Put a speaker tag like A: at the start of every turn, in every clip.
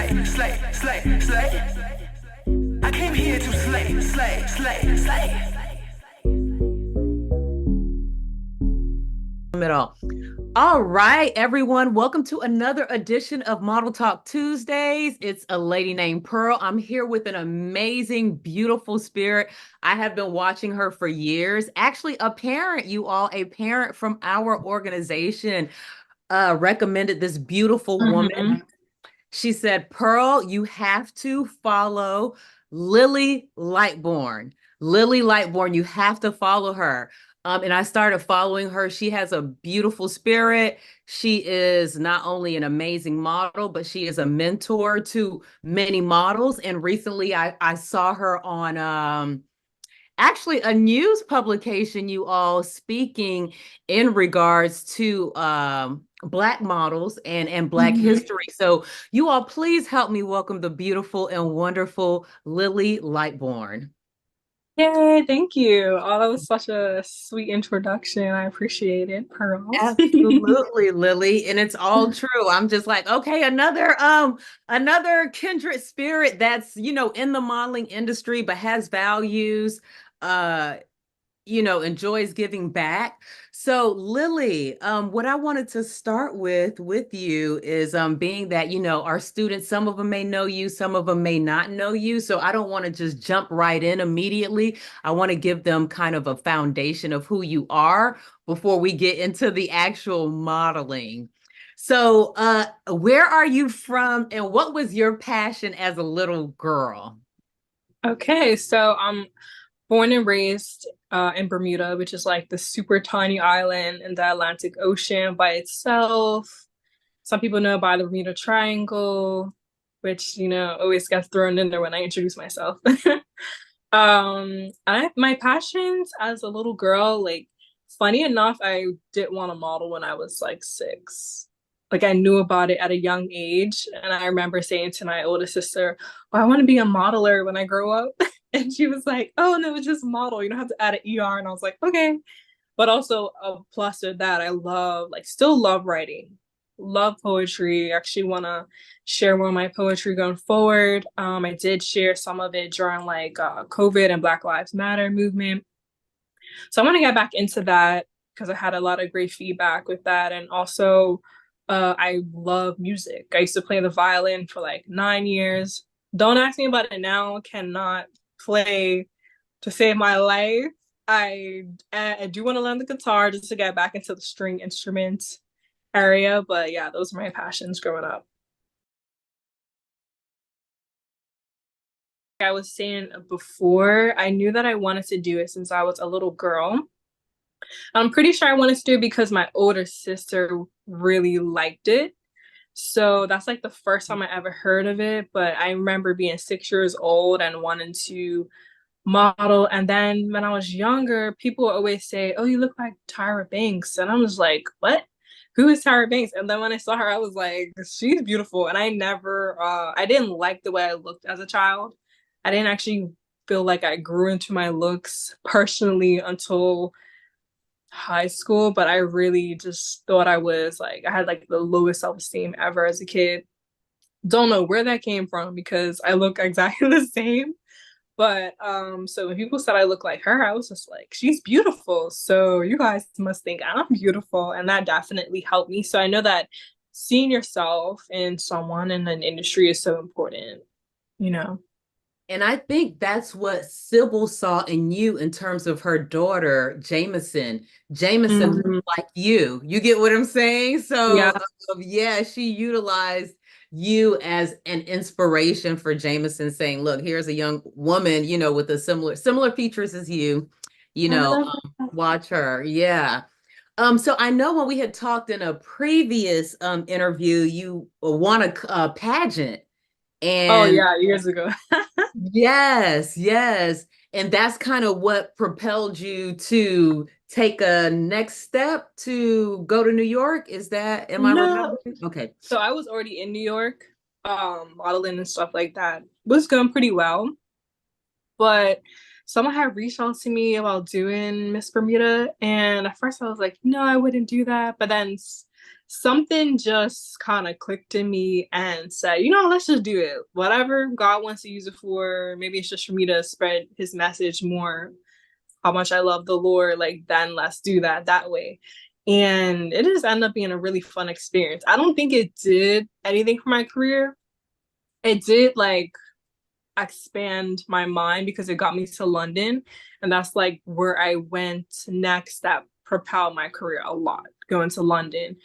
A: slay, slay, slay, slay. I came here to slay, slay, slay, slay.
B: At all. All right, everyone. Welcome to another edition of Model Talk Tuesdays. It's a lady named Pearl. I'm here with an amazing, beautiful spirit. I have been watching her for years. Actually, a parent from our organization, recommended this beautiful
C: Mm-hmm.
B: woman. She said, Pearl, you have to follow Lily Lightbourn. Lily Lightbourn, you have to follow her. And I started following her. She has a beautiful spirit. She is not only an amazing model, but she is a mentor to many models. And recently I saw her on actually a news publication, you all, speaking in regards to Black models and Black
C: Mm-hmm.
B: history. So you all, please help me welcome the beautiful and wonderful Lily Lightbourn.
C: Yay, thank you. Oh, that was such a sweet introduction. I appreciate it, Pearl.
B: Absolutely, Lily, and it's all true. I'm just like, okay, another kindred spirit that's, in the modeling industry but has values, uh enjoys giving back. So Lily, what I wanted to start with you is being that, our students, some of them may know you, some of them may not know you. So I don't want to just jump right in immediately. I want to give them kind of a foundation of who you are before we get into the actual modeling. So where are you from and what was your passion as a little girl?
C: Okay, so I'm born and raised in Bermuda, which is like the super tiny island in the Atlantic Ocean by itself. Some people know by the Bermuda Triangle, which, always gets thrown in there when I introduce myself. My passions as a little girl, like funny enough, I did want to model when I was like 6. Like I knew about it at a young age, and I remember saying to my older sister, "Oh, I want to be a modeler when I grow up." And she was like, "Oh no, it's just model. You don't have to add an ER." And I was like, "Okay." But also, plus to that, I still love writing, love poetry. Actually, want to share more of my poetry going forward. I did share some of it during COVID and Black Lives Matter movement. So I want to get back into that because I had a lot of great feedback with that. And also, I love music. I used to play the violin for like 9 years. Don't ask me about it now. Cannot play to save my life. I do want to learn the guitar just to get back into the string instruments area. But yeah, those are my passions growing up. I was saying before, I knew that I wanted to do it since I was a little girl. I'm pretty sure I wanted to do it because my older sister really liked it. So that's like the first time I ever heard of it. But I remember being 6 years old and wanting to model. And then when I was younger, people would always say, "Oh, you look like Tyra Banks." And I was like, "What? Who is Tyra Banks?" And then when I saw her, I was like, "She's beautiful." And I didn't like the way I looked as a child. I didn't actually feel like I grew into my looks personally until high school, but I really just thought I had like the lowest self-esteem ever as a kid. Don't know where that came from because I look exactly the same. But so when people said I look like her, I was just like, she's beautiful. So you guys must think I'm beautiful. And that definitely helped me. So I know that seeing yourself in someone in an industry is so important, you know.
B: And I think that's what Sybil saw in you in terms of her daughter, Jameson. Jameson
C: Mhm.
B: looked like you. You get what I'm saying? So,
C: Yeah.
B: yeah, she utilized you as an inspiration for Jameson, saying, "Look, here's a young woman, with a similar features as you. You
C: I
B: know,
C: love that.
B: watch her." Yeah. So I know when we had talked in a previous interview, you won a pageant.
C: Oh
B: And
C: yeah, years ago.
B: yes, yes. And that's kind of what propelled you to take a next step to go to New York. Am I
C: No.
B: remembering? Okay.
C: So I was already in New York, modeling and stuff like that. Was going pretty well. But someone had reached out to me about doing Miss Bermuda, and at first I was like, no, I wouldn't do that. But then something just kind of clicked in me and said, you know, let's just do it. Whatever God wants to use it for, maybe it's just for me to spread his message more, how much I love the Lord, like then let's do that way. And it just ended up being a really fun experience. I don't think it did anything for my career. It did like expand my mind because it got me to London. And that's like where I went next that propelled my career a lot, going to London.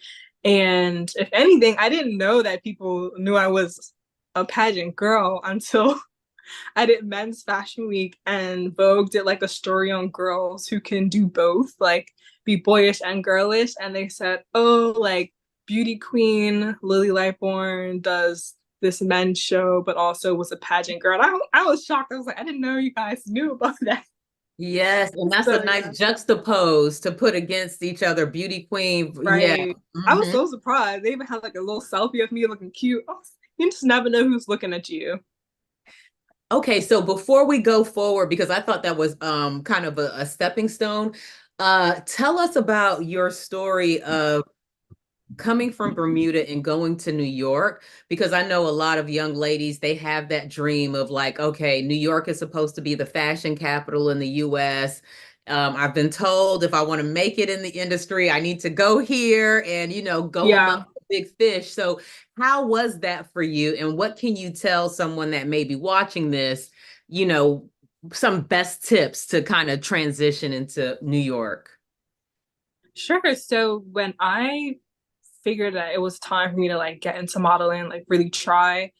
C: And if anything, I didn't know that people knew I was a pageant girl until I did Men's Fashion Week, and Vogue did like a story on girls who can do both, like be boyish and girlish. And they said, oh, like beauty queen Lily Lightbourn does this men's show, but also was a pageant girl. I was shocked. I was like, I didn't know you guys knew about that.
B: Yes, and that's
C: So,
B: a nice juxtapose to put against each other. Beauty queen. Yeah.
C: right. I was
B: Mhm.
C: so surprised. They even had like a little selfie of me looking cute. You just never know who's looking at you.
B: Okay, so before we go forward, because I thought that was kind of a stepping stone, tell us about your story of coming from Bermuda and going to New York, because I know a lot of young ladies, they have that dream of like, okay, New York is supposed to be the fashion capital in the US. I've been told if I want to make it in the industry, I need to go here and, go among
C: Yeah.
B: the big fish. So how was that for you? And what can you tell someone that may be watching this, you know, some best tips to kind of transition into New York?
C: Sure. So when I figured that it was time for me to like get into modeling, like really try,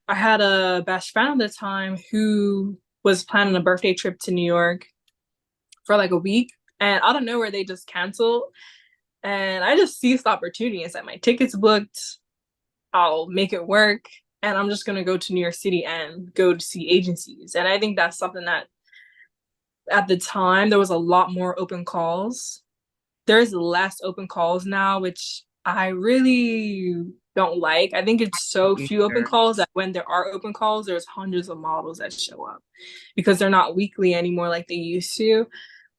C: I had a best friend at the time who was planning a birthday trip to New York for like a week. And out of nowhere, they just canceled. And I just seized the opportunity and said, my ticket's booked. I'll make it work. And I'm just going to go to New York City and go to see agencies. And I think that's something that at the time, there was a lot more open calls. There's less open calls now, which I really don't like. I think it's so few open calls that when there are open calls, there's hundreds of models that show up because they're not weekly anymore like they used to.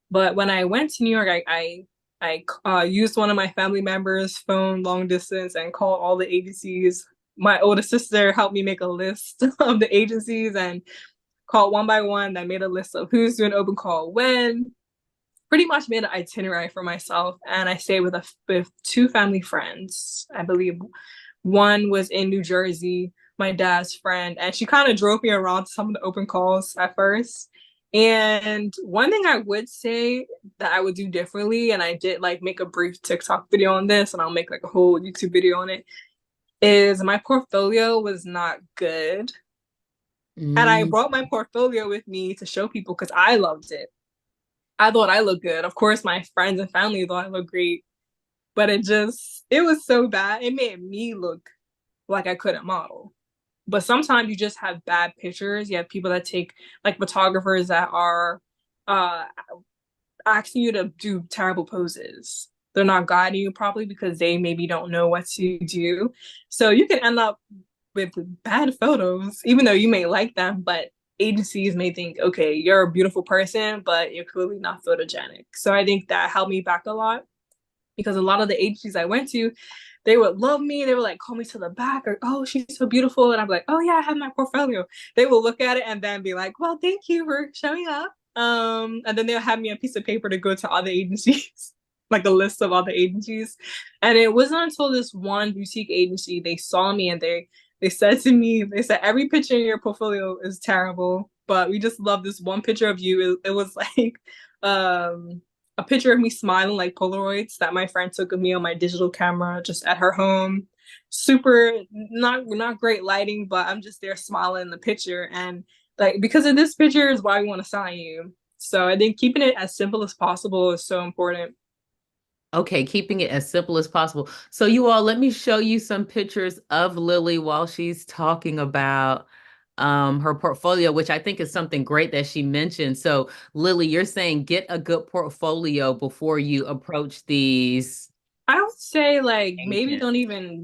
C: But when I went to New York, I used one of my family members' phone long distance and called all the agencies. My older sister helped me make a list of the agencies and called one by one. I made a list of who's doing open call when. Pretty much made an itinerary for myself, and I stayed with two family friends. I believe one was in New Jersey, my dad's friend, and she kind of drove me around to some of the open calls at first. And one thing I would say that I would do differently, and I did like make a brief TikTok video on this, and I'll make like a whole YouTube video on it, is my portfolio was not good. And I
B: Mm.
C: brought my portfolio with me to show people because I loved it. I thought I looked good. Of course, my friends and family thought I looked great, but it was so bad. It made me look like I couldn't model. But sometimes you just have bad pictures. You have people that take, like photographers that are uh, asking you to do terrible poses. They're not guiding you properly because they maybe don't know what to do. So you can end up with bad photos, even though you may like them, but agencies may think, okay, you're a beautiful person, but you're clearly not photogenic. So I think that held me back a lot because a lot of the agencies I went to, they would love me. They would like call me to the back or, oh, she's so beautiful. And I'm like, oh yeah, I have my portfolio. They will look at it and then be like, well, thank you for showing up. And then they'll have me a piece of paper to go to other agencies, like a list of other agencies. And it wasn't until this one boutique agency, they saw me and they said to me, they said, every picture in your portfolio is terrible, but we just love this one picture of you. It was like a picture of me smiling, like Polaroids that my friend took of me on my digital camera just at her home. Super, not great lighting, but I'm just there smiling in the picture. And like, because of this picture is why we want to sign you. So I think keeping it as simple as possible is so important.
B: Okay, keeping it as simple as possible. So you all, let me show you some pictures of Lily while she's talking about her portfolio, which I think is something great that she mentioned. So Lily, you're saying get a good portfolio before you approach these
C: I would say like maybe
B: agents.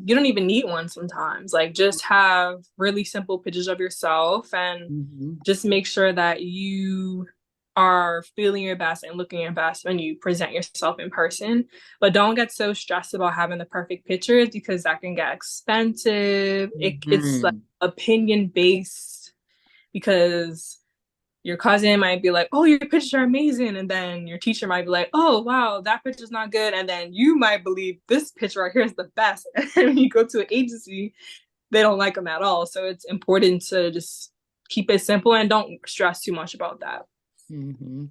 C: you don't even need one sometimes. Like just have really simple pictures of yourself and
B: Mhm.
C: just make sure that you are feeling your best and looking your best when you present yourself in person. But don't get so stressed about having the perfect pictures because that can get expensive. It's like
B: Mhm.
C: opinion based because your cousin might be like, "Oh, your pictures are amazing," and then your teacher might be like, "Oh, wow, that picture's not good," and then you might believe this picture right here is the best. And when you go to an agency, they don't like them at all. So it's important to just keep it simple and don't stress too much about that.
B: Mhm.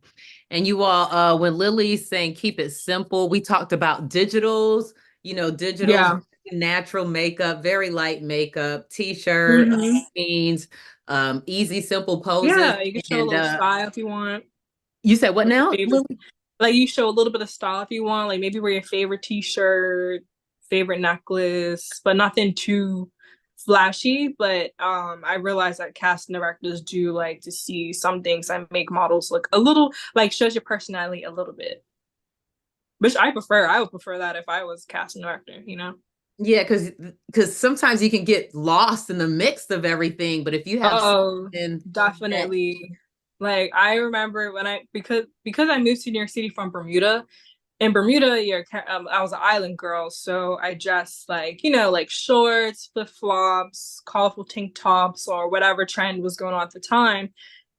B: And you all, when Lily's saying keep it simple, we talked about digitals, digitals,
C: Yeah.
B: natural makeup, very light makeup, t-shirt,
C: Hmm.
B: jeans, easy, simple poses.
C: Yeah, you can show a
B: And
C: little style if you want.
B: you said what
C: Like your
B: now,
C: favorite,
B: Lily?
C: like you show a little bit of style if you want. Like maybe wear your favorite t-shirt, favorite necklace, but nothing too flashy. But I realize that casting directors do like to see some things that make models look a little like shows your personality a little bit. Which I prefer. I would prefer that if I was casting director.
B: Yeah, because sometimes you can get lost in the mix of everything, but if you have
C: Oh,
B: something that
C: definitely. Like I remember when because I moved to New York City from Bermuda. In Bermuda, I was an island girl, so I dressed like like shorts, flip flops, colorful tank tops, or whatever trend was going on at the time.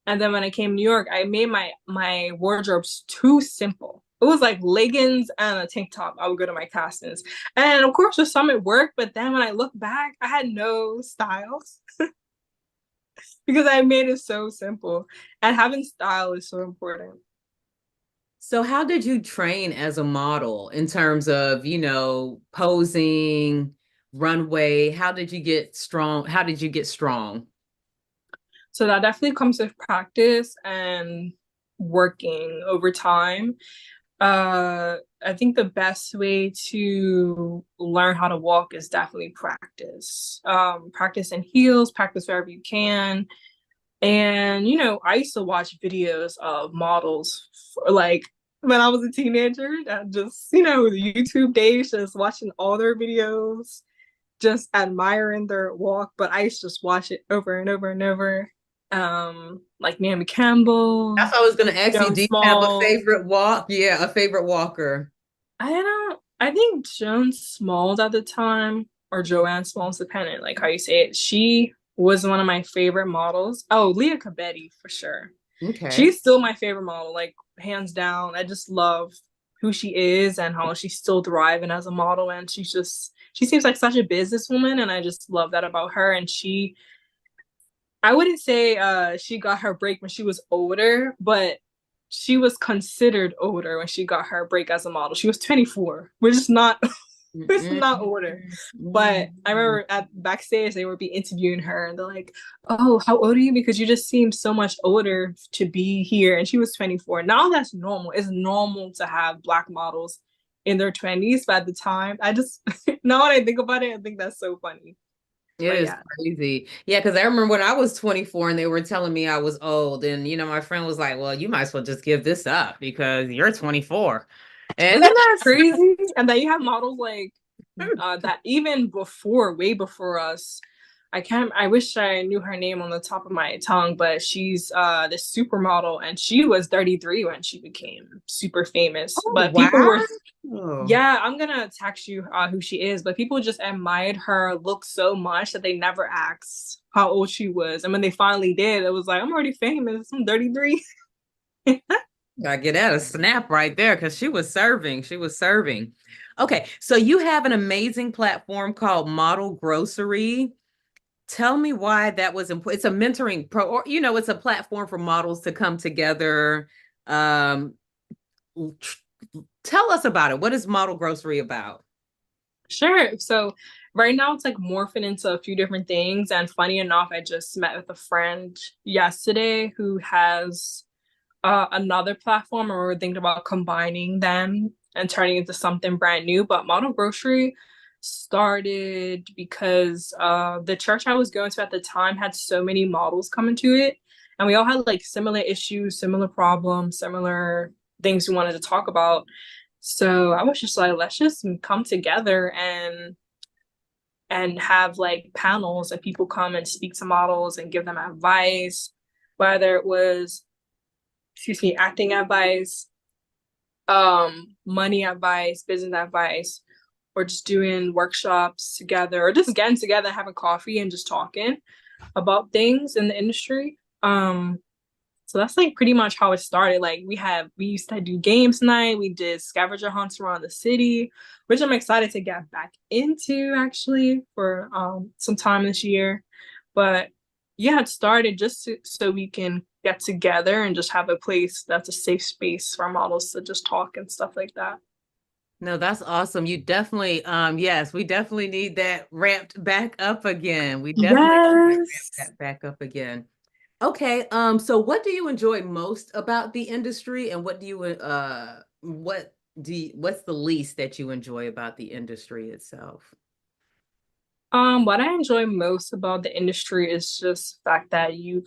C: And then when I came to New York, I made my wardrobes too simple. It was like leggings and a tank top. I would go to my castings, and of course, for some it worked. But then when I look back, I had no styles because I made it so simple. And having style is so important.
B: So how did you train as a model in terms of, posing, runway? How did you get strong? How did you get strong?
C: So that definitely comes with practice and working over time. I think the best way to learn how to walk is definitely practice. Practice in heels, practice wherever you can. And I used to watch videos of models for, like when I was a teenager, and just the YouTube days, just watching all their videos, just admiring their walk. But I used to just watch it over and over and over. Like Naomi Campbell,
B: That's what I was going to ask you.
C: Joan
B: Do you have a
C: Small.
B: favorite walk? Yeah, a favorite walker.
C: I think Joan Smalls at the time, or Joanne Smalls, depending like how you say it. She was one of my favorite models. Oh, Leah Cabetti for sure.
B: Okay.
C: She's still my favorite model, like hands down. I just love who she is and how she's still thriving as a model. And she seems like such a businesswoman, and I just love that about her. And I wouldn't say she got her break when she was older, but she was considered older when she got her break as a model. She was 24, which is not which is
B: Mm-mm.
C: not older. But I remember at backstage they would be interviewing her and they're like, "Oh, how old are you? Because you just seem so much older to be here." And she was 24. Now that's normal. It's normal to have black models in their 20s, but at the time, I just now when I think about it, I think that's so funny.
B: It
C: But
B: is
C: yeah.
B: crazy. Yeah, because I remember when I was 24 and they were telling me I was old, and my friend was like, "Well, you might as well just give this up because you're 24." And
C: Isn't that crazy? And then you have models like that even before, way before us. I wish I knew her name on the top of my tongue, but she's this supermodel and she was 33 when she became super famous.
B: oh,
C: But people were
B: wow.
C: yeah, I'm gonna text you who she is, but people just admired her look so much that they never asked how old she was. And when they finally did, it was like, I'm already famous. I'm 33.
B: I get that a snap right there because she was serving. She was serving. Okay, so you have an amazing platform called Model Grocery. Tell me why that was important. It's a mentoring pro, or it's a platform for models to come together. Um, tr- Tell us about it. What is Model Grocery about?
C: Sure. So right now it's like morphing into a few different things. And funny enough, I just met with a friend yesterday who has another platform, and we're thinking about combining them and turning into something brand new. But Model Grocery started because the church I was going to at the time had so many models coming to it. And we all had like similar issues, similar problems, similar things we wanted to talk about. So I was just like, let's just come together and have like panels and people come and speak to models and give them advice, whether it was acting advice, money advice, business advice, or just doing workshops together, or just getting together, having coffee and just talking about things in the industry. So that's like pretty much how it started. Like we used to do games night, we did scavenger hunts around the city, which I'm excited to get back into actually for some time this year. But yeah, it started just so we can get together and just have a place that's a safe space for models to just talk and stuff like that.
B: No, that's awesome. You definitely, yes, we definitely need that ramped back up again. We definitely need
C: Yes.
B: that back up again. Okay, so what do you enjoy most about the industry, and what do you what's the least that you enjoy about the industry itself?
C: What I enjoy most about the industry is just the fact that you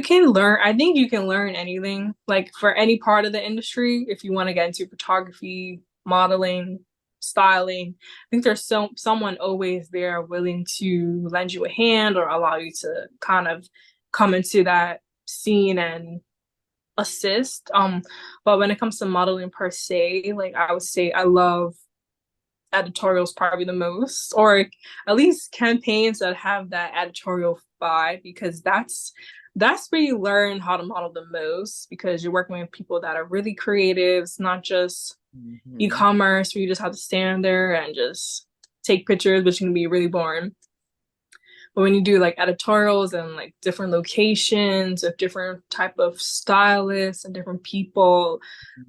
C: can learn. I think you can learn anything, like for any part of the industry. If you want to get into photography, modeling, styling, I think there's someone always there willing to lend you a hand or allow you to kind of come into that scene and assist. But when it comes to modeling per se, like I would say I love editorials probably the most, or at least campaigns that have that editorial vibe, because that's where you learn how to model the most, because you're working with people that are really creative. It's not just e-commerce where you just have to stand there and just take pictures, which can be really boring. But when you do like editorials and like different locations of different type of stylists and different people,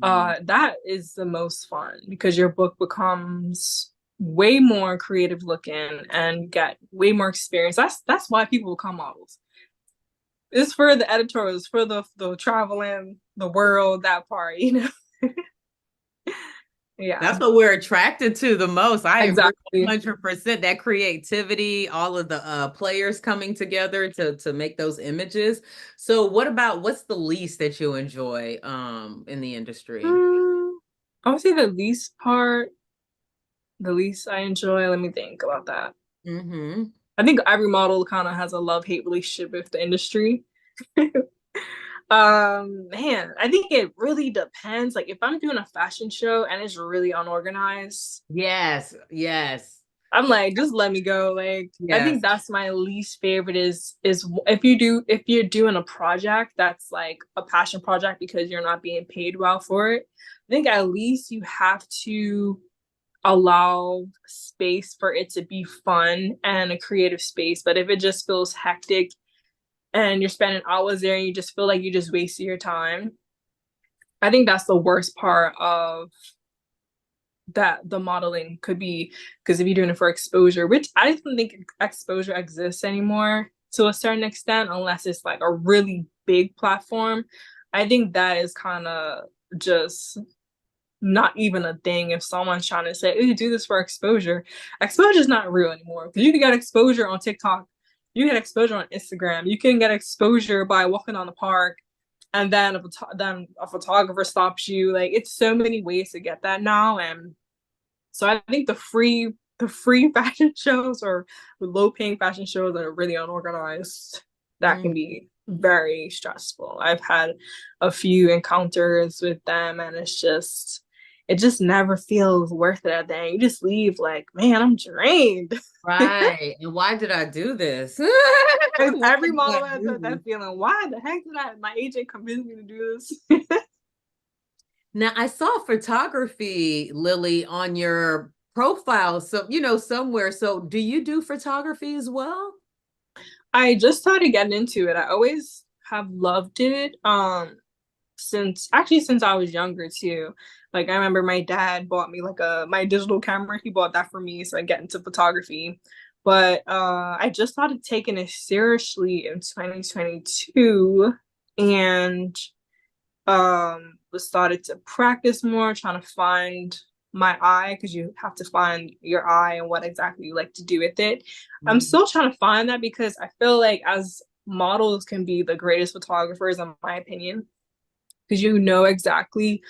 C: that is the most fun, because your book becomes way more creative looking and get way more experience. That's why people become models. It's for the editorials, for the traveling the world, that part, you know. Yeah,
B: That's what we're attracted to the most. I agree
C: exactly.
B: 100%. That creativity, all of the players coming together to make those images. So what's the least that you enjoy in the industry?
C: I would say the least I enjoy. Let me think about that. I think every model kind of has a love-hate relationship with the industry. Man, I think it really depends. Like if I'm doing a fashion show and it's really unorganized,
B: Yes, yes.
C: I'm like, just let me go. Like I think
B: Yes.
C: that's my least favorite is if you're doing a project that's like a passion project because you're not being paid well for it. I think at least you have to allow space for it to be fun and a creative space. But if it just feels hectic and you're spending hours there and you just feel like you just wasted your time, I think that's the worst part of that the modeling could be. Because if you're doing it for exposure, which I don't think exposure exists anymore to a certain extent, unless it's like a really big platform, I think that is kind of just not even a thing. If someone's trying to say, "Ooh, do this for exposure," exposure is not real anymore, because you can get exposure on TikTok, you can get exposure on Instagram, you can get exposure by walking on the park, and then a photographer stops you. Like it's so many ways to get that now. And so I think the free fashion shows, or the low paying fashion shows that are really unorganized, that can be very stressful. I've had a few encounters with them and it just never feels worth it at the end. You just leave like, man, I'm drained.
B: Right. And why did I do this?
C: Every model has that feeling. Why the heck did my agent convince me to do this?
B: Now, I saw photography, Lily, on your profile. So, somewhere. So, do you do photography as well?
C: I just started getting into it. I always have loved it. Since I was younger too. Like I remember my dad bought me like my digital camera. He bought that for me, so I get into photography. But I just started taking it seriously in 2022, and was started to practice more, trying to find my eye, because you have to find your eye and what exactly you like to do with it. I'm still trying to find that, because I feel like as models can be the greatest photographers in my opinion, because you know exactly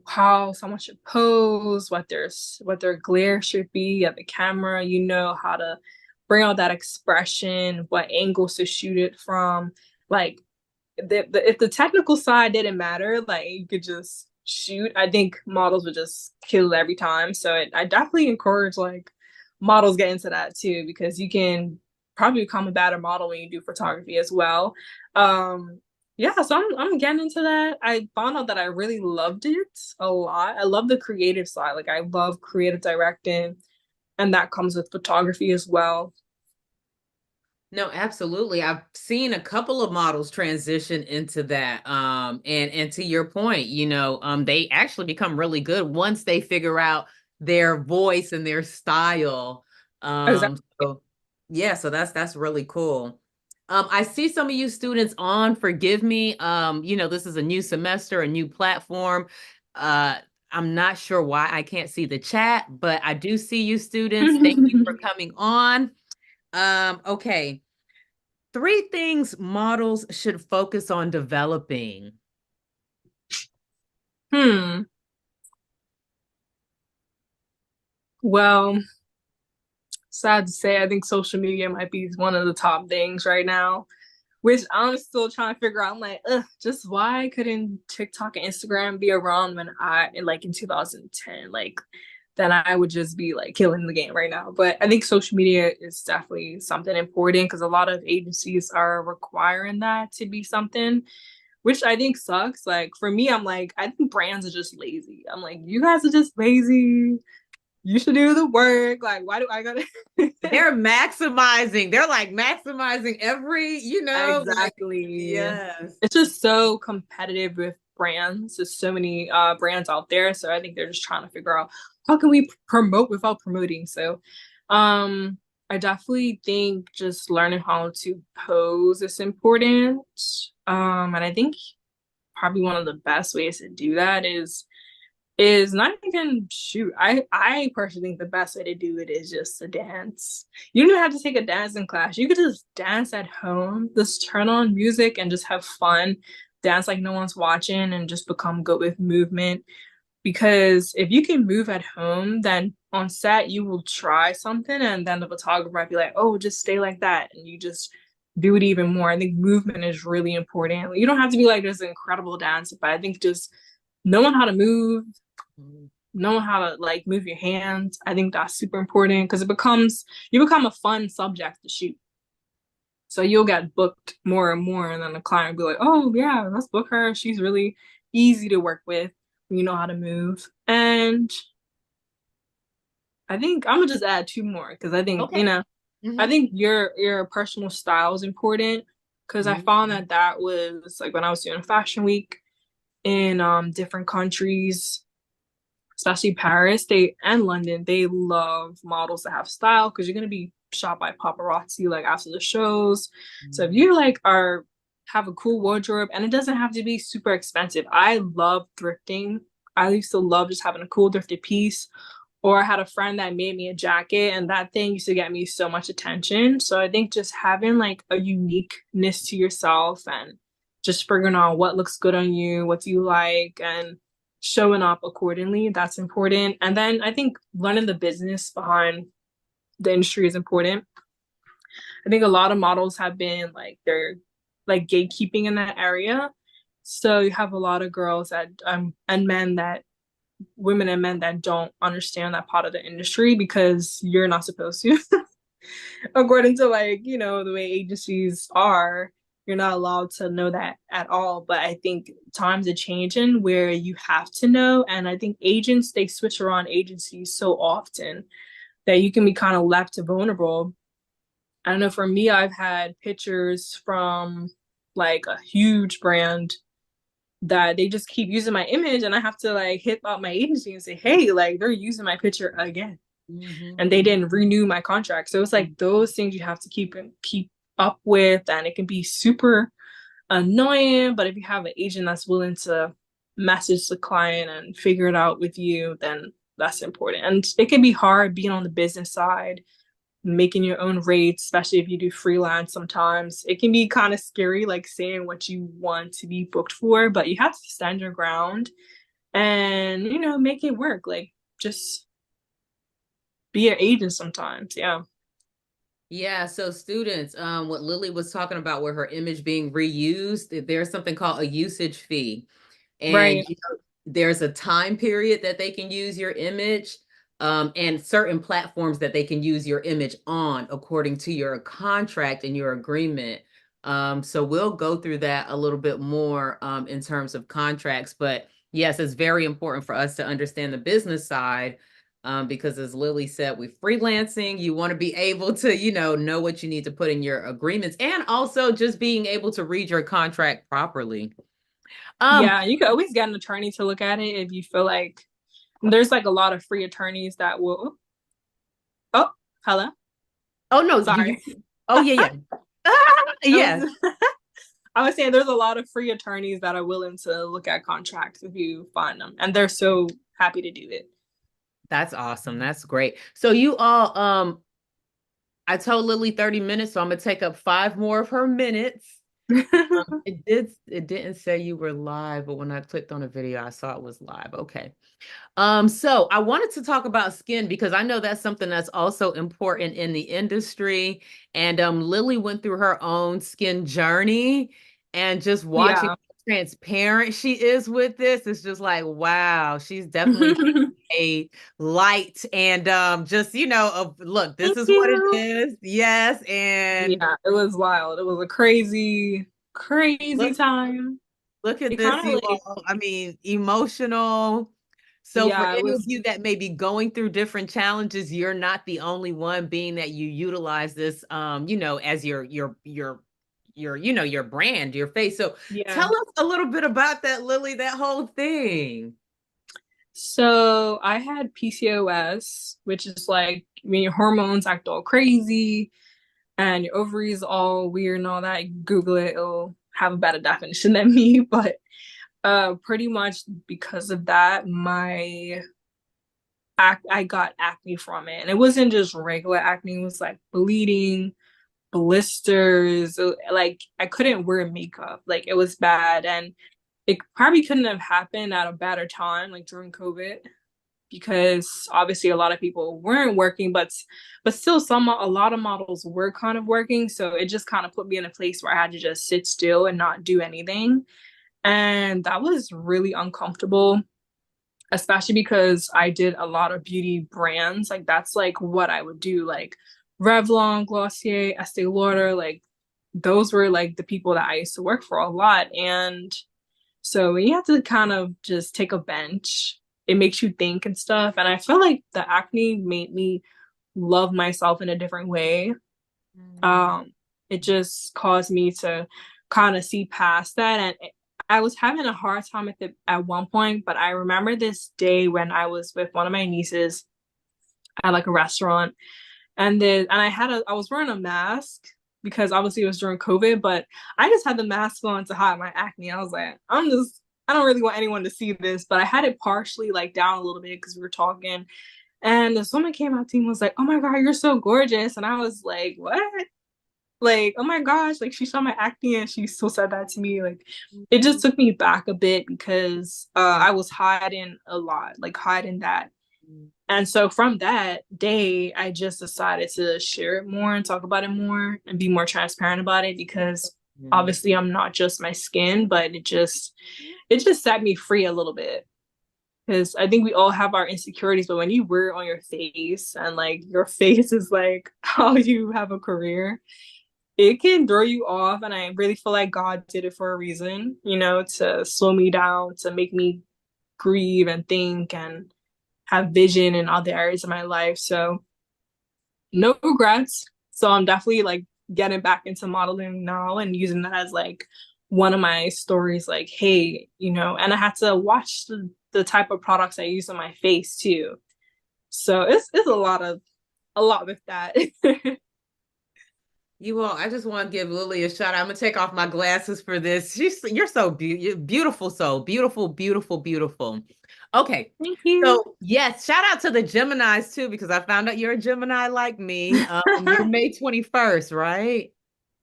C: how someone should pose, what their glare should be at the camera. You know how to bring out that expression, what angles to shoot it from. Like if the technical side didn't matter, like you could just shoot, I think models would just kill it every time. So I definitely encourage like models get into that too, because you can probably become a better model when you do photography as well. Yeah, so I'm getting into that. I found out that I really loved it a lot. I love the creative side. Like I love creative directing, and that comes with photography as well.
B: No, absolutely. I've seen a couple of models transition into that. And to your point, they actually become really good once they figure out their voice and their style.
C: Exactly.
B: So yeah, so that's really cool. I see some of you students on, forgive me. This is a new semester, a new platform. Uh, I'm not sure why I can't see the chat, but I do see you students. Thank you for coming on. Okay. 3 things models should focus on developing.
C: Hmm. Well, sad to say, I think social media might be one of the top things right now, which I'm still trying to figure out. I'm like, ugh, just why couldn't TikTok and Instagram be around when in 2010? Like, then I would just be like killing the game right now. But I think social media is definitely something important because a lot of agencies are requiring that to be something, which I think sucks. Like for me, I'm like, I think brands are just lazy. I'm like, you guys are just lazy. You should do the work. Like, why do I gotta?
B: They're like maximizing every,
C: Exactly.
B: yes.
C: It's just so competitive with brands. There's so many brands out there. So I think they're just trying to figure out how can we promote without promoting. So I definitely think just learning how to pose is important. And I think probably one of the best ways to do that is not even shoot. I personally think the best way to do it is just to dance. You don't have to take a dancing class. You could just dance at home, just turn on music and just have fun, dance like no one's watching and just become good with movement. Because if you can move at home, then on set you will try something and then the photographer might be like, oh, just stay like that. And you just do it even more. I think movement is really important. You don't have to be like this incredible dancer, but I think just knowing how to move, knowing how to like move your hands, I think that's super important because you become a fun subject to shoot. So you'll get booked more and more, and then the client will be like, "Oh yeah, let's book her. She's really easy to work with. You know how to move." And I think I'm gonna just add 2 more because I think
B: Okay.
C: I think your personal style is important because I found that was like when I was doing Fashion Week in different countries, especially Paris, they and London, they love models that have style because you're gonna be shot by paparazzi like after the shows. So if you like are have a cool wardrobe and it doesn't have to be super expensive. I love thrifting. I used to love just having a cool thrifted piece. Or I had a friend that made me a jacket and that thing used to get me so much attention. So I think just having like a uniqueness to yourself and just figuring out what looks good on you, what do you like, and showing up accordingly. That's important. And then I think learning the business behind the industry is important. I think a lot of models have been like they're like gatekeeping in that area. So you have a lot of girls that and men that women and men that don't understand that part of the industry because you're not supposed to. According to the way agencies are, you're not allowed to know that at all. But I think times are changing where you have to know. And I think agents, they switch around agencies so often that you can be kind of left vulnerable. I don't know, for me, I've had pictures from like a huge brand that they just keep using my image and I have to like hit up my agency and say, hey, like they're using my picture again. And they didn't renew my contract. So it's like those things you have to keep up with, and it can be super annoying. But if you have an agent that's willing to message the client and figure it out with you, then that's important. And it can be hard being on the business side, making your own rates, especially if you do freelance sometimes. It can be kind of scary, like saying what you want to be booked for, but you have to stand your ground and, make it work. Like just be an agent sometimes. Yeah.
B: Yeah, so students, what Lily was talking about with her image being reused, there's something called a usage fee. And
C: Right.
B: there's a time period that they can use your image, and certain platforms that they can use your image on according to your contract and your agreement. So we'll go through that a little bit more in terms of contracts. But yes, it's very important for us to understand the business side, because as Lily said, with freelancing, you want to be able to, know what you need to put in your agreements, and also just being able to read your contract properly. Um,
C: Yeah, you could always get an attorney to look at it if you feel like there's like a lot of free attorneys that will. Oh, hello.
B: oh no,
C: Sorry.
B: oh yeah, yeah. Ah,
C: I
B: yes,
C: was I was saying there's a lot of free attorneys that are willing to look at contracts if you find them, and they're so happy to do it.
B: that's awesome. That's great. So you all, I told Lily 30 minutes, so I'm gonna take up 5 more of her minutes. It didn't say you were live, but when I clicked on the video, I saw it was live. Okay. So I wanted to talk about skin because I know that's something that's also important in the industry. And Lily went through her own skin journey, and just watching
C: Yeah.
B: how transparent she is with this, it's just like, wow, she's definitely a light. And just, look, this
C: Thank
B: is what it
C: you.
B: is. Yes. And
C: Yeah, it was wild. It was a crazy, crazy
B: look,
C: time.
B: look at
C: It
B: this,
C: kind of
B: you
C: like,
B: all. I mean, emotional. So for
C: yeah, it
B: any of
C: was,
B: you that may be going through different challenges, you're not the only one, being that you utilize this, as your brand, your face. So tell
C: yeah.
B: us a little bit about that, Lily, that whole thing.
C: So I had PCOS, which is like when your hormones act all crazy and your ovaries all weird and all that. Google it, it'll have a better definition than me. But pretty much because of that, I got acne from it. And it wasn't just regular acne, it was like bleeding, blisters, like I couldn't wear makeup. Like it was bad. And it probably couldn't have happened at a better time, like during COVID, because obviously a lot of people weren't working, but still a lot of models were kind of working. So it just kind of put me in a place where I had to just sit still and not do anything. And that was really uncomfortable, especially because I did a lot of beauty brands. Like that's like what I would do, like Revlon, Glossier, Estee Lauder, like those were like the people that I used to work for a lot. And so you have to kind of just take a bench. It makes you think and stuff. And I feel like the acne made me love myself in a different way. Um, it just caused me to kind of see past that. And I was having a hard time with it at one point, but I remember this day when I was with one of my nieces at like a restaurant, and I was wearing a mask because obviously it was during COVID, but I just had the mask on to hide my acne. I was like, I don't really want anyone to see this, but I had it partially like down a little bit because we were talking. And this woman came out to me and was like, "Oh my God, you're so gorgeous." And I was like, "What?" Like, oh my gosh, like she saw my acne and she still said that to me. Like, it just took me back a bit because I was hiding a lot, like hiding that. And so from that day, I just decided to share it more and talk about it more and be more transparent about it because obviously I'm not just my skin, but it just set me free a little bit. Because I think we all have our insecurities, but when you wear it on your face and like your face is like how you have a career, it can throw you off. And I really feel like God did it for a reason, to slow me down, to make me grieve and think and have vision in other areas of my life. So no regrets. So I'm definitely like getting back into modeling now and using that as like one of my stories, like, hey, and I had to watch the type of products I use on my face too. So it's a lot with that.
B: You all, I just want to give Lily a shout out. I'm gonna take off my glasses for this. You're so beautiful, so beautiful, beautiful, beautiful. Okay,
C: Thank you.
B: so yes, shout out to the Geminis too, because I found out you're a Gemini like me. You're May 21st, right?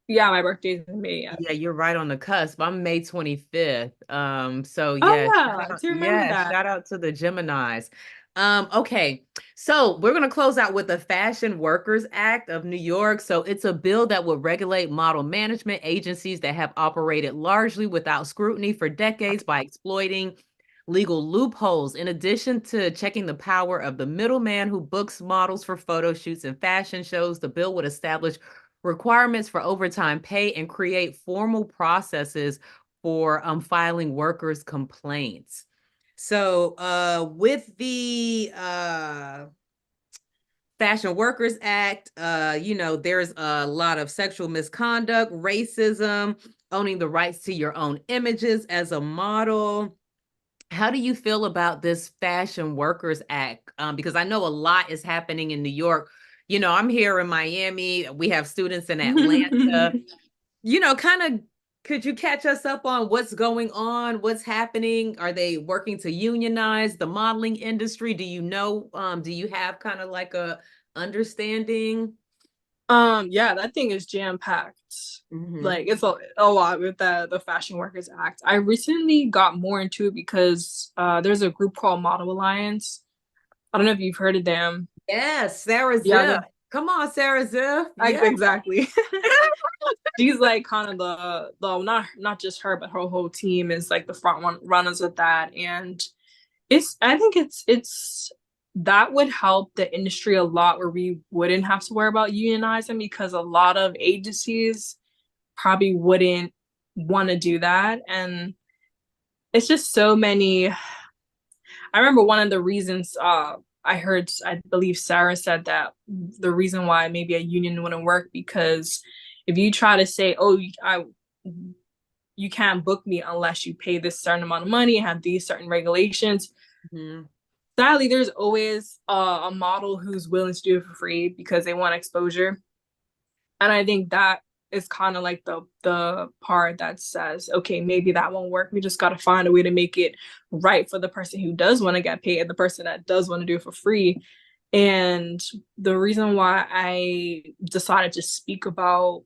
C: Yeah, my birthday is in May. Yeah.
B: Yeah, you're right on the cusp. I'm May 25th. So
C: Oh
B: yeah,
C: yeah, I do remember
B: yeah,
C: that.
B: shout out to the Geminis. Okay, so we're going to close out with the Fashion Workers Act of New York. So it's a bill that would regulate model management agencies that have operated largely without scrutiny for decades by exploiting legal loopholes. In addition to checking the power of the middleman who books models for photo shoots and fashion shows, the bill would establish requirements for overtime pay and create formal processes for filing workers' complaints. So with the Fashion Workers Act, there's a lot of sexual misconduct, racism, owning the rights to your own images as a model. How do you feel about this Fashion Workers Act? Because I know a lot is happening in New York. I'm here in Miami. We have students in Atlanta. Kind of, could you catch us up on what's going on, what's happening? Are they working to unionize the modeling industry? Do you have kind of like a understanding?
C: Yeah, that thing is jam-packed. Like it's a lot with the Fashion Workers Act. I recently got more into it because there's a group called Model Alliance. I don't know if you've heard of them.
B: Yes, Sarah
C: Yeah,
B: Ziff. Come on, Sarah Ziff. Yeah.
C: exactly. She's like kind of the not just her, but her whole team is like the runners of that. And I think it's that would help the industry a lot where we wouldn't have to worry about unionizing because a lot of agencies probably wouldn't want to do that. And it's just so many. I remember one of the reasons I believe Sarah said that the reason why maybe a union wouldn't work because if you try to say, oh, you can't book me unless you pay this certain amount of money, have these certain regulations. Sadly, there's always a model who's willing to do it for free because they want exposure. And I think that is kind of like the part that says, okay, maybe that won't work. We just got to find a way to make it right for the person who does want to get paid and the person that does want to do it for free. And the reason why I decided to speak about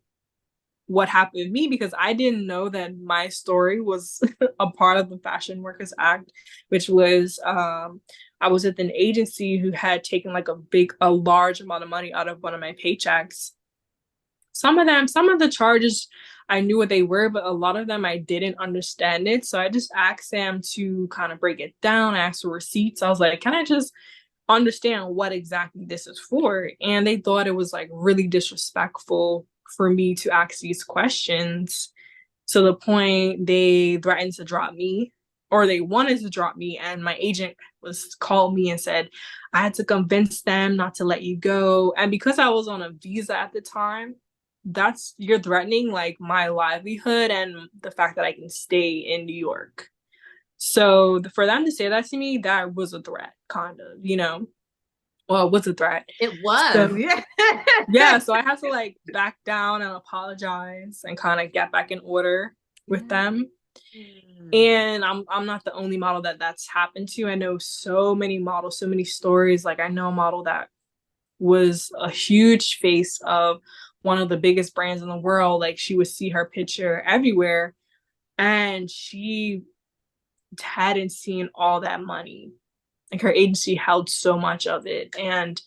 C: what happened with me, because I didn't know that my story was a part of the Fashion Workers Act, which was I was at an agency who had taken like a large amount of money out of one of my paychecks. Some of the charges, I knew what they were, but a lot of them I didn't understand it. So I just asked them to kind of break it down, ask for receipts. I was like, can I just understand what exactly this is for? And they thought it was like really disrespectful for me to ask these questions to the point they threatened to drop me, or they wanted to drop me. And my agent called me and said, I had to convince them not to let you go. And because I was on a visa at the time, you're threatening like my livelihood and the fact that I can stay in New York. So for them to say that to me, that was a threat, kind of, Well, it was a threat.
B: It was,
C: so,
B: yeah.
C: Yeah, so I had to like back down and apologize and kind of get back in order with them. And I'm not the only model that's happened to. I know so many models, so many stories. Like I know a model that was a huge face of one of the biggest brands in the world. Like she would see her picture everywhere and she hadn't seen all that money. Like her agency held so much of it. And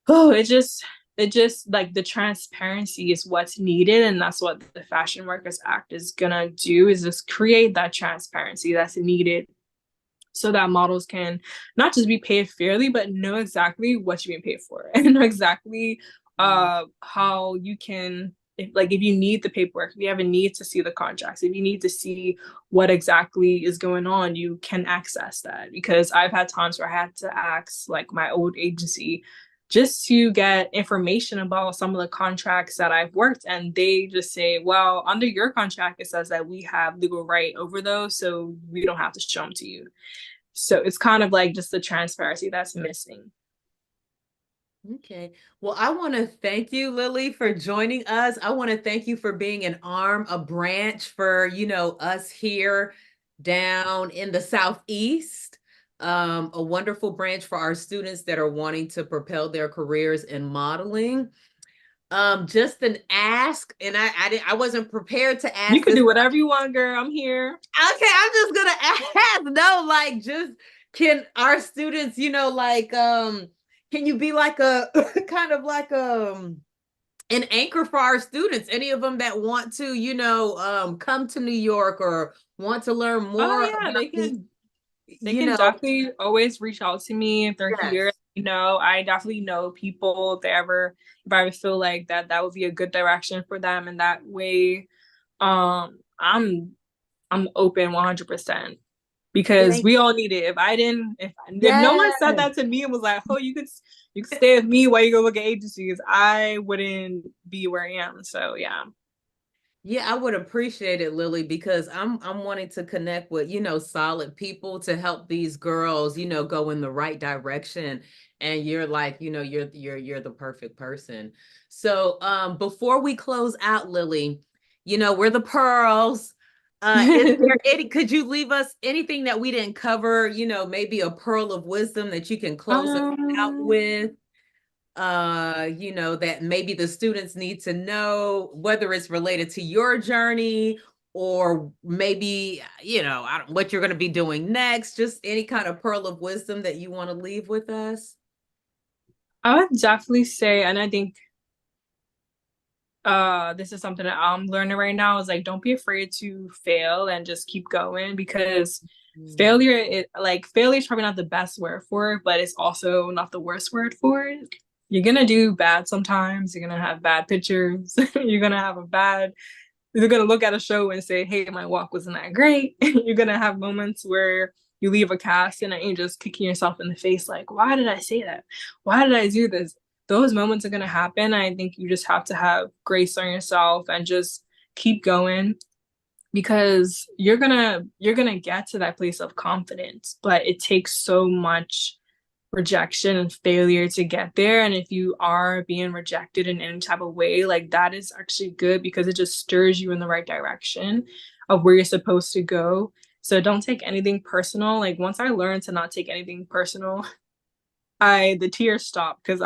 C: it just like the transparency is what's needed. And that's what the Fashion Workers Act is gonna do, is just create that transparency that's needed so that models can not just be paid fairly, but know exactly what you're being paid for and know exactly how you can, if you need the paperwork, if you have a need to see the contracts, if you need to see what exactly is going on, you can access that. Because I've had times where I had to ask like my old agency just to get information about some of the contracts that I've worked, and they just say, well, under your contract, it says that we have legal right over those, so we don't have to show them to you. So it's kind of like just the transparency that's missing.
B: Okay. Well, I want to thank you, Lily, for joining us. I want to thank you for being an arm, a branch for, us here down in the Southeast. A wonderful branch for our students that are wanting to propel their careers in modeling. Just an ask, and I wasn't prepared to ask.
C: You can do whatever you want, girl. I'm here.
B: Okay, I'm just gonna ask. No, like just can our students, like, can you be like a kind of like an anchor for our students, any of them that want to, come to New York or want to learn
C: Oh
B: more
C: yeah,
B: about
C: they
B: you
C: can
B: know,
C: definitely always reach out to me if they're here.
B: yes.
C: I definitely know people if I ever feel like that would be a good direction for them in that way. I'm open 100% because
B: Thank
C: we all need it. If no one said
B: yes.
C: that to me and was like, "Oh, you could stay with me while you go look at agencies," I wouldn't be where I am. So yeah.
B: Yeah, I would appreciate it, Lily, because I'm wanting to connect with, solid people to help these girls, go in the right direction. And you're like, you're the perfect person. So before we close out, Lily, we're the pearls. Is there any, could you leave us anything that we didn't cover, maybe a pearl of wisdom that you can close us out
C: Um,
B: with? That maybe the students need to know, whether it's related to your journey or maybe, I don't, what you're going to be doing next, just any kind of pearl of wisdom that you want to leave with us.
C: I would definitely say, and I think this is something that I'm learning right now is like don't be afraid to fail and just keep going because
B: Mm.
C: failure is probably not the best word for it, but it's also not the worst word for it. You're gonna do bad sometimes, you're gonna have bad pictures, you're gonna look at a show and say, hey, my walk wasn't that great. You're gonna have moments where you leave a cast and you're just kicking yourself in the face, like, why did I say that? Why did I do this? Those moments are gonna happen. I think you just have to have grace on yourself and just keep going because you're gonna get to that place of confidence, but it takes so much rejection and failure to get there. And if you are being rejected in any type of way, like that is actually good because it just stirs you in the right direction of where you're supposed to go. So don't take anything personal. Like once I learned to not take anything personal, the tears stopped because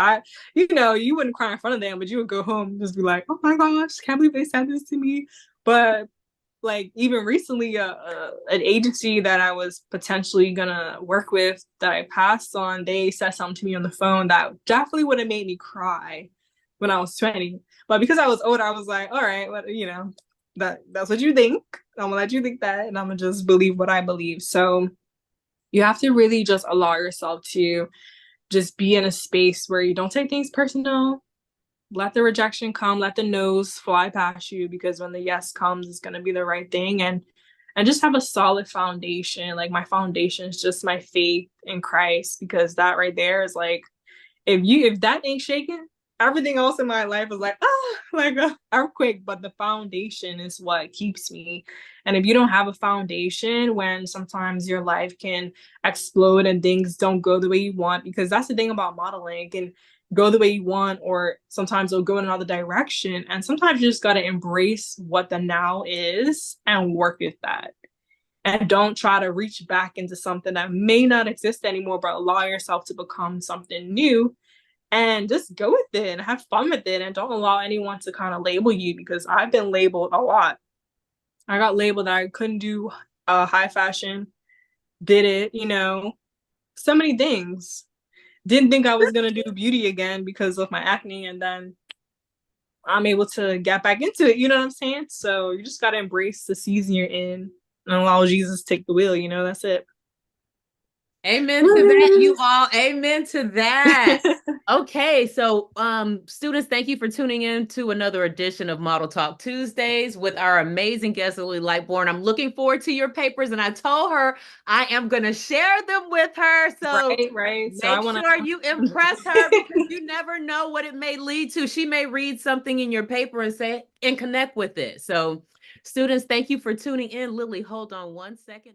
C: you wouldn't cry in front of them, but you would go home and just be like, oh my gosh, can't believe they said this to me. But like even recently an agency that I was potentially gonna work with that I passed on, they said something to me on the phone that definitely would have made me cry when I was 20. But because I was older, I was like, all right, well, that's what you think. I'm gonna let you think that and I'm gonna just believe what I believe. So you have to really just allow yourself to just be in a space where you don't take things personal, let the rejection come, let the no's fly past you because when the yes comes, it's going to be the right thing. And just have a solid foundation. Like my foundation is just my faith in Christ because that right there is like if that ain't shaking, everything else in my life is like like a earthquake. But the foundation is what keeps me. And if you don't have a foundation, when sometimes your life can explode and things don't go the way you want, because that's the thing about modeling, it can go the way you want, or sometimes it'll go in another direction. And sometimes you just got to embrace what the now is and work with that. And don't try to reach back into something that may not exist anymore, but allow yourself to become something new and just go with it and have fun with it. And don't allow anyone to kind of label you because I've been labeled a lot. I got labeled that I couldn't do high fashion, did it, so many things. Didn't think I was going to do beauty again because of my acne. And then I'm able to get back into it. You know what I'm saying? So you just got to embrace the season you're in and allow Jesus to take the wheel. That's it.
B: Amen to that, you all. Amen to that. Okay, so students, thank you for tuning in to another edition of Model Talk Tuesdays with our amazing guest, Lily Lightbourn. I'm looking forward to your papers, and I told her I am going to share them with her. So
C: Right. So I
B: make
C: want
B: sure
C: to.
B: you impress her because you never know what it may lead to. She may read something in your paper and say and connect with it. So students, thank you for tuning in. Lily, hold on one second.